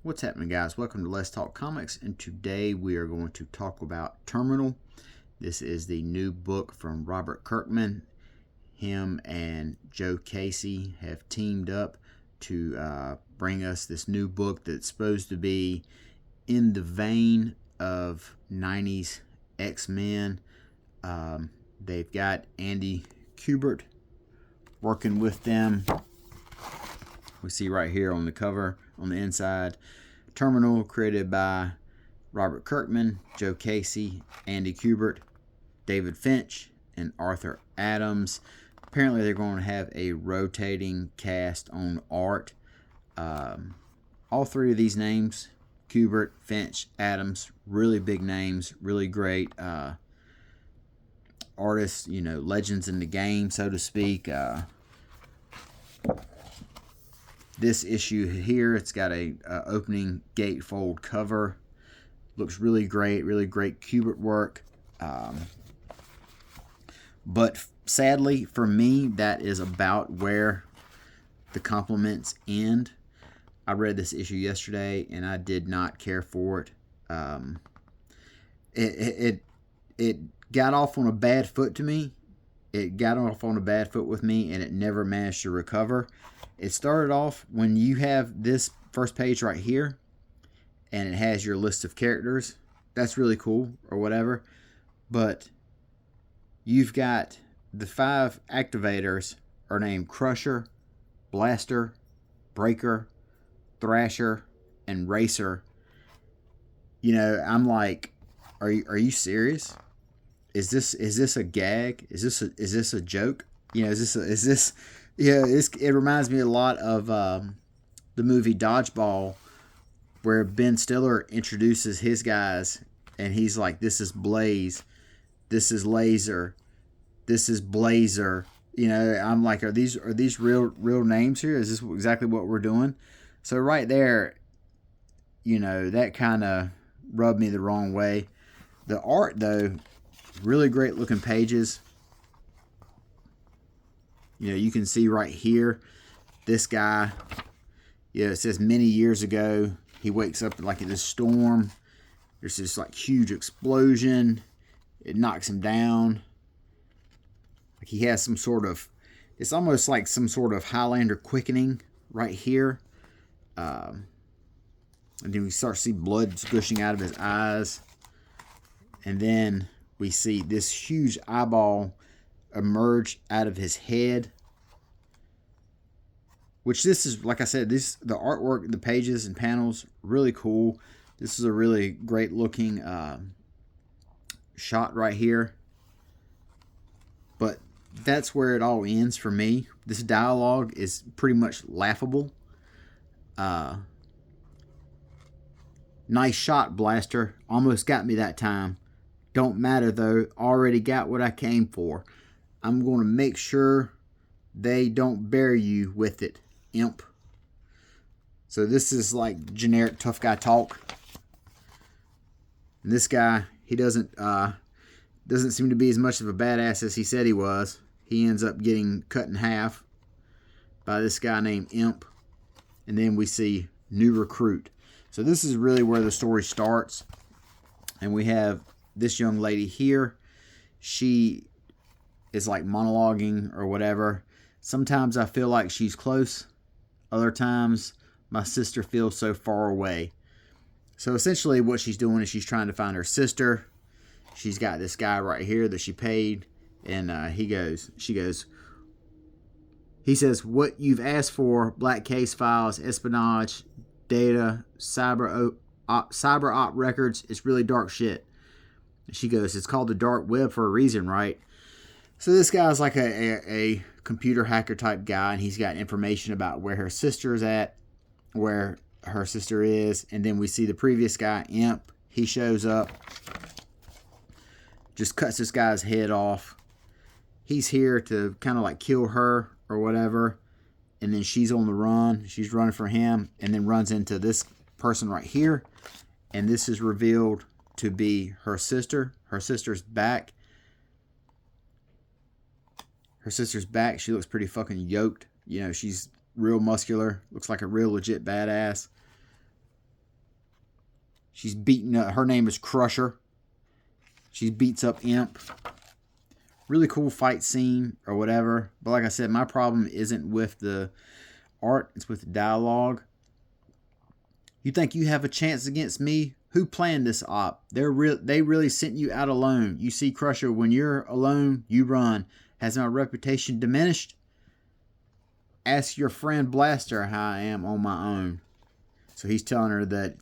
What's happening, guys? Welcome to Let's Talk Comics, and today we are going to talk about Terminal. This is the new book from Robert Kirkman. Him and Joe Casey have teamed up to bring us this new book that's supposed to be in the vein of 90s X-Men. They've got Andy Kubert working with them. We see right here on the cover, on the inside, Terminal, created by Robert Kirkman, Joe Casey, Andy Kubert, David Finch, and Arthur Adams. Apparently they're going to have a rotating cast on art. All three of these names, Kubert, Finch, Adams, really big names, really great artists, you know, legends in the game, so to speak. This issue here, it's got a opening gatefold cover. Looks really great Kubert work. But sadly for me, that is about where the compliments end. I read this issue yesterday and I did not care for it. It got off on a bad foot to me. It got off on a bad foot with me, and it never managed to recover. It started off when you have this first page right here, and it has your list of characters. That's really cool, or whatever. But you've got the 5 activators are named Crusher, Blaster, Breaker, Thrasher, and Racer. You know, I'm like, are you serious? Is this a gag? Is this a joke? You know, it reminds me a lot of the movie Dodgeball, where Ben Stiller introduces his guys and he's like, this is Blaze, this is Laser, this is Blazer. You know, I'm like, are these real names here? Is this exactly what we're doing? So right there, you know, that kind of rubbed me the wrong way. The art, though, really great looking pages. You know, you can see right here, this guy, you know, it says many years ago, he wakes up like in this storm. There's this like huge explosion. It knocks him down. Like he has some sort of, it's almost like some sort of Highlander quickening right here. And then we start to see blood gushing out of his eyes. And then we see this huge eyeball emerge out of his head. Which this is, like I said, the artwork, the pages and panels, really cool. This is a really great looking shot right here. But that's where it all ends for me. This dialogue is pretty much laughable. Nice shot, Blaster. Almost got me that time. Don't matter though, already got what I came for. I'm going to make sure they don't bury you with it, imp. So this is like generic tough guy talk. And this guy, he doesn't seem to be as much of a badass as he said he was. He ends up getting cut in half by this guy named Imp. And then we see new recruit. So this is really where the story starts. And we have this young lady here. She is like monologuing or whatever. Sometimes I feel like she's close. Other times my sister feels so far away. So essentially what she's doing is she's trying to find her sister. She's got this guy right here that she paid. And he says, what you've asked for, black case files, espionage, data, cyber op records, it's really dark shit. She goes, it's called the dark web for a reason, right? So this guy's like a computer hacker type guy, and he's got information about where her sister is at, where her sister is. And then we see the previous guy, Imp. He shows up, just cuts this guy's head off. He's here to kind of like kill her or whatever. And then she's on the run. She's running for him, and then runs into this person right here. And this is revealed to be her sister. Her sister's back. She looks pretty fucking yoked. You know, she's real muscular. Looks like a real legit badass. She's beating up. Her name is Crusher. She beats up Imp. Really cool fight scene or whatever. But like I said, my problem isn't with the art. It's with the dialogue. You think you have a chance against me? Who planned this op? They really sent you out alone. You see, Crusher, when you're alone, you run. Has my reputation diminished? Ask your friend Blaster how I am on my own. So he's telling her that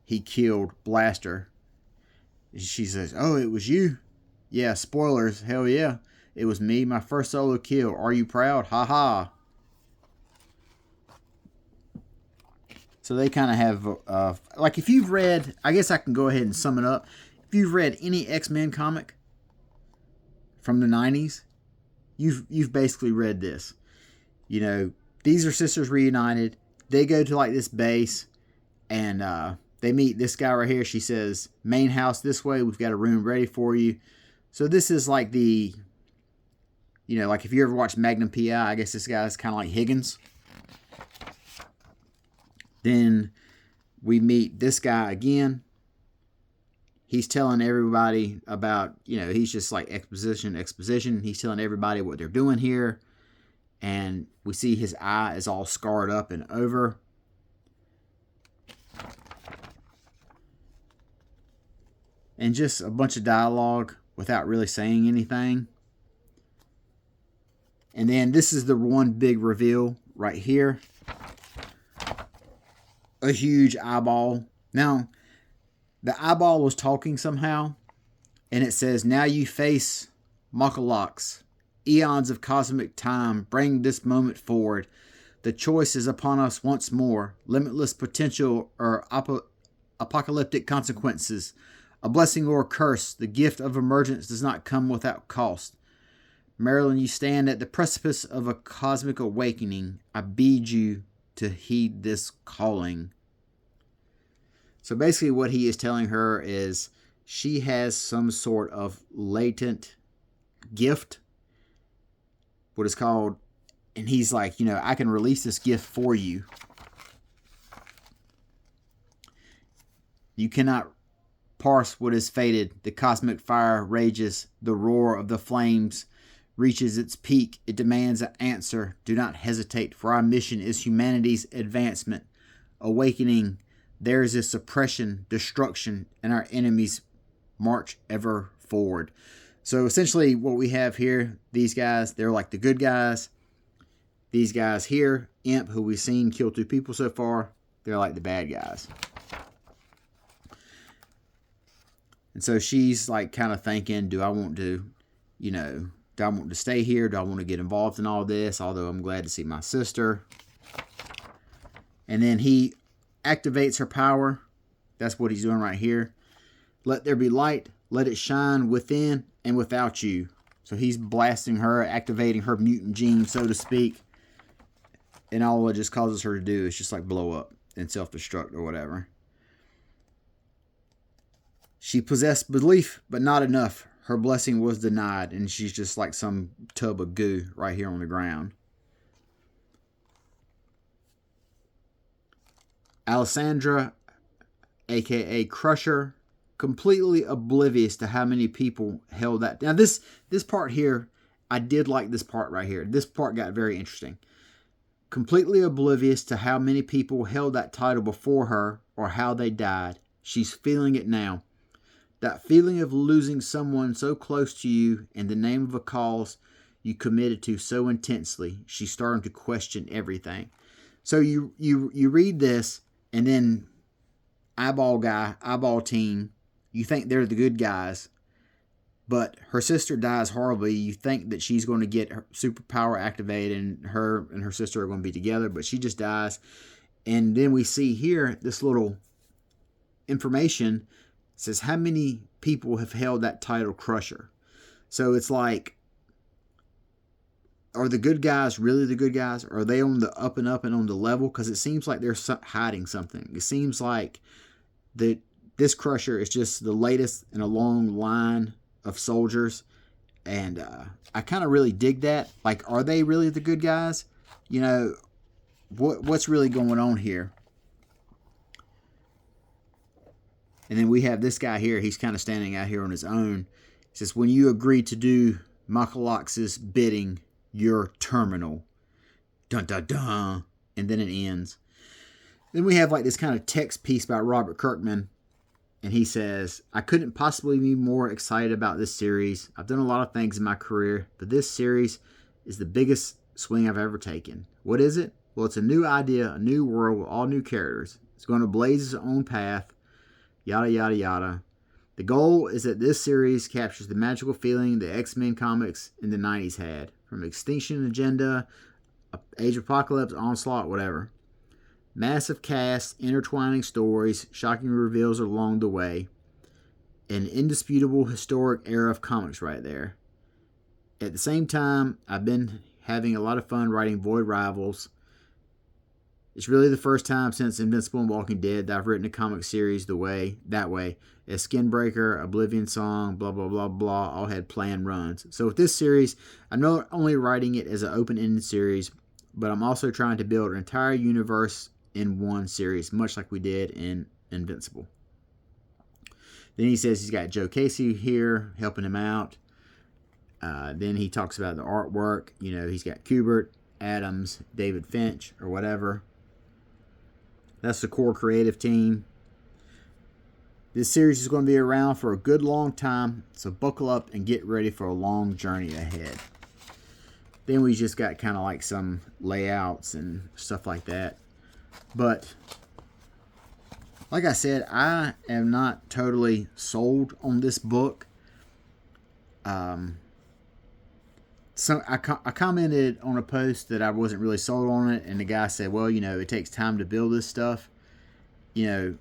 he killed Blaster. She says, oh, it was you? Yeah, spoilers. Hell yeah. It was me, my first solo kill. Are you proud? Ha ha. So they kind of have, like if you've read, I guess I can go ahead and sum it up. If you've read any X-Men comic from the 90s, you've basically read this. You know, these are sisters reunited. They go to like this base and they meet this guy right here. She says, main house this way. We've got a room ready for you. So this is like the, you know, like if you ever watched Magnum P.I., I guess this guy's kind of like Higgins. Then we meet this guy again. He's telling everybody about, you know, he's just like exposition. He's telling everybody what they're doing here. And we see his eye is all scarred up and over. And just a bunch of dialogue without really saying anything. And then this is the one big reveal right here. A huge eyeball. Now, the eyeball was talking somehow. And it says, now you face Mokolox. Eons of cosmic time bring this moment forward. The choice is upon us once more. Limitless potential or apocalyptic consequences. A blessing or a curse. The gift of emergence does not come without cost. Marilyn, you stand at the precipice of a cosmic awakening. I bid you to heed this calling. So basically what he is telling her is she has some sort of latent gift. What is called, and he's like, you know, I can release this gift for you. You cannot parse what is fated. The cosmic fire rages. The roar of the flames reaches its peak. It demands an answer. Do not hesitate, for our mission is humanity's advancement. Awakening, there is a suppression, destruction, and our enemies march ever forward. So essentially what we have here, these guys, they're like the good guys. These guys here, Imp, who we've seen kill 2 people so far, they're like the bad guys. And so she's like kind of thinking, do I want to, you know, do I want to stay here? Do I want to get involved in all this? Although I'm glad to see my sister. And then he activates her power. That's what he's doing right here. Let there be light. Let it shine within and without you. So he's blasting her, activating her mutant gene, so to speak. And all it just causes her to do is just like blow up and self-destruct or whatever. She possessed belief, but not enough. Her blessing was denied, and she's just like some tub of goo right here on the ground. Alessandra, aka Crusher, completely oblivious to how many people held that. Now this part here, I did like this part right here. This part got very interesting. Completely oblivious to how many people held that title before her or how they died. She's feeling it now. That feeling of losing someone so close to you in the name of a cause you committed to so intensely. She's starting to question everything. So you read this, and then eyeball guy, eyeball team, you think they're the good guys, but her sister dies horribly. You think that she's going to get her superpower activated and her sister are going to be together, but she just dies. And then we see here this little information says how many people have held that title Crusher. So it's like, are the good guys really the good guys? Are they on the up and on the level? Because it seems like they're hiding something. It seems like this Crusher is just the latest in a long line of soldiers. And I kind of really dig that. Like, are they really the good guys? You know, what's really going on here? And then we have this guy here. He's kind of standing out here on his own. It says, when you agree to do Michaelox's bidding, you're terminal. Dun, dun, dun. And then it ends. Then we have like this kind of text piece by Robert Kirkman. And he says, I couldn't possibly be more excited about this series. I've done a lot of things in my career, but this series is the biggest swing I've ever taken. What is it? Well, it's a new idea, a new world with all new characters. It's going to blaze its own path, yada, yada, yada. The goal is that this series captures the magical feeling the X-Men comics in the 90s had, from Extinction Agenda, Age of Apocalypse, Onslaught, whatever. Massive cast, intertwining stories, shocking reveals along the way. An indisputable historic era of comics right there. At the same time, I've been having a lot of fun writing Void Rivals. It's really the first time since Invincible and Walking Dead that I've written a comic series that way. As Skinbreaker, Oblivion Song, blah, blah, blah, blah, all had planned runs. So with this series, I'm not only writing it as an open-ended series, but I'm also trying to build an entire universe in one series, much like we did in Invincible. Then he says he's got Joe Casey here helping him out. Then he talks about the artwork. You know, he's got Kubert, Adams, David Finch, or whatever. That's the core creative team. This series is going to be around for a good long time, so buckle up and get ready for a long journey ahead. Then we just got kind of like some layouts and stuff like that. But like I said, I am not totally sold on this book. So I commented on a post that I wasn't really sold on it, and the guy said, well, you know, it takes time to build this stuff. You know,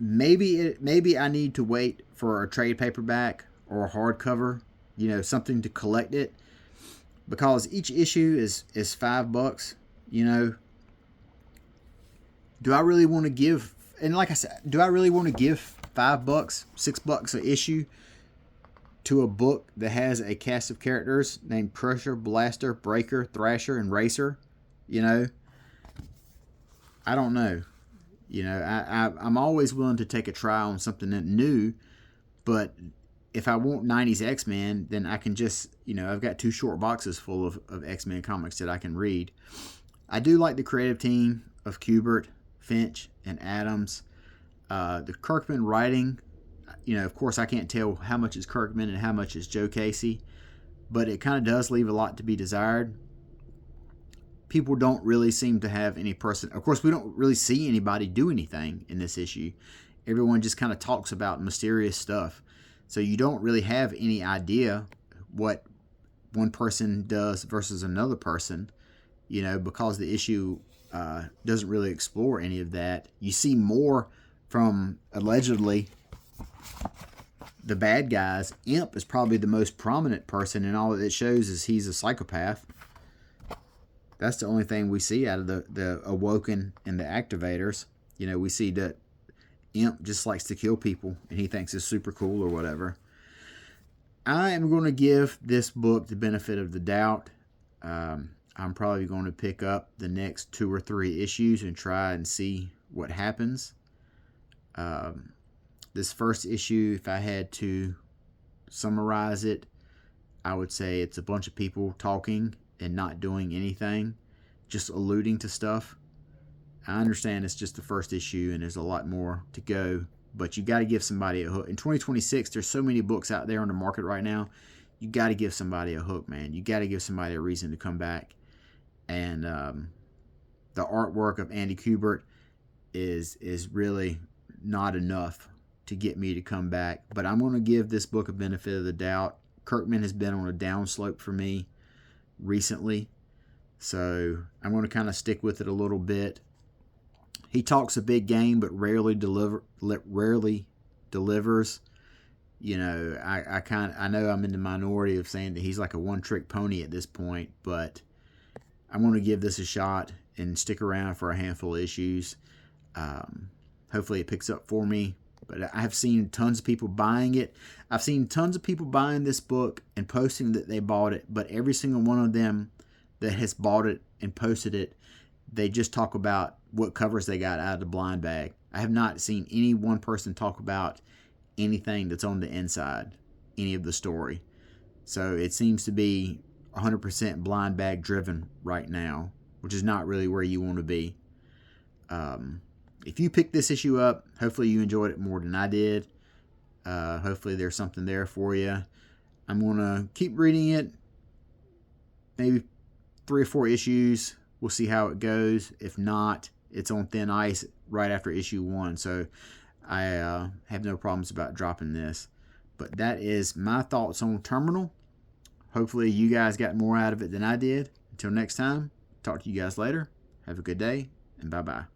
maybe I need to wait for a trade paperback or a hardcover, you know, something to collect it, because each issue is $5, you know. Do I really want to give, and like I said, do I really want to give $5, $6 an issue to a book that has a cast of characters named Crusher, Blaster, Breaker, Thrasher, and Racer? You know, I don't know. You know, I'm always willing to take a try on something new, but if I want 90s X-Men, then I can just, you know, I've got 2 short boxes full of X-Men comics that I can read. I do like the creative team of Kubert, Finch, and Adams. The Kirkman writing, you know, of course I can't tell how much is Kirkman and how much is Joe Casey, but it kind of does leave a lot to be desired. People don't really seem to have any person. Of course, we don't really see anybody do anything in this issue. Everyone just kind of talks about mysterious stuff. So you don't really have any idea what one person does versus another person, you know, because the issue doesn't really explore any of that. You see more from allegedly the bad guys. Imp is probably the most prominent person, and all it shows is he's a psychopath. That's the only thing we see out of the Awoken and the Activators. You know, we see that Imp just likes to kill people, and he thinks it's super cool or whatever. I am going to give this book the benefit of the doubt. I'm probably going to pick up the next 2 or 3 issues and try and see what happens. This first issue, if I had to summarize it, I would say it's a bunch of people talking and not doing anything, just alluding to stuff. I understand it's just the first issue and there's a lot more to go, but you got to give somebody a hook. In 2026, there's so many books out there on the market right now. You got to give somebody a hook, man. You got to give somebody a reason to come back. And the artwork of Andy Kubert is really not enough to get me to come back. But I'm going to give this book a benefit of the doubt. Kirkman has been on a downslope for me recently, so I'm going to kind of stick with it a little bit. He talks a big game, but rarely delivers. You know, I know I'm in the minority of saying that he's like a one-trick pony at this point, but I'm going to give this a shot and stick around for a handful of issues. Hopefully it picks up for me. But I have seen tons of people buying it. I've seen tons of people buying this book and posting that they bought it. But every single one of them that has bought it and posted it, they just talk about what covers they got out of the blind bag. I have not seen any one person talk about anything that's on the inside, any of the story. So it seems to be 100% blind bag driven right now, which is not really where you want to be. If you picked this issue up, hopefully you enjoyed it more than I did. Hopefully there's something there for you. I'm going to keep reading it. Maybe 3 or 4 issues. We'll see how it goes. If not, it's on thin ice right after issue 1. So I have no problems about dropping this. But that is my thoughts on Terminal. Hopefully you guys got more out of it than I did. Until next time, talk to you guys later. Have a good day, and bye-bye.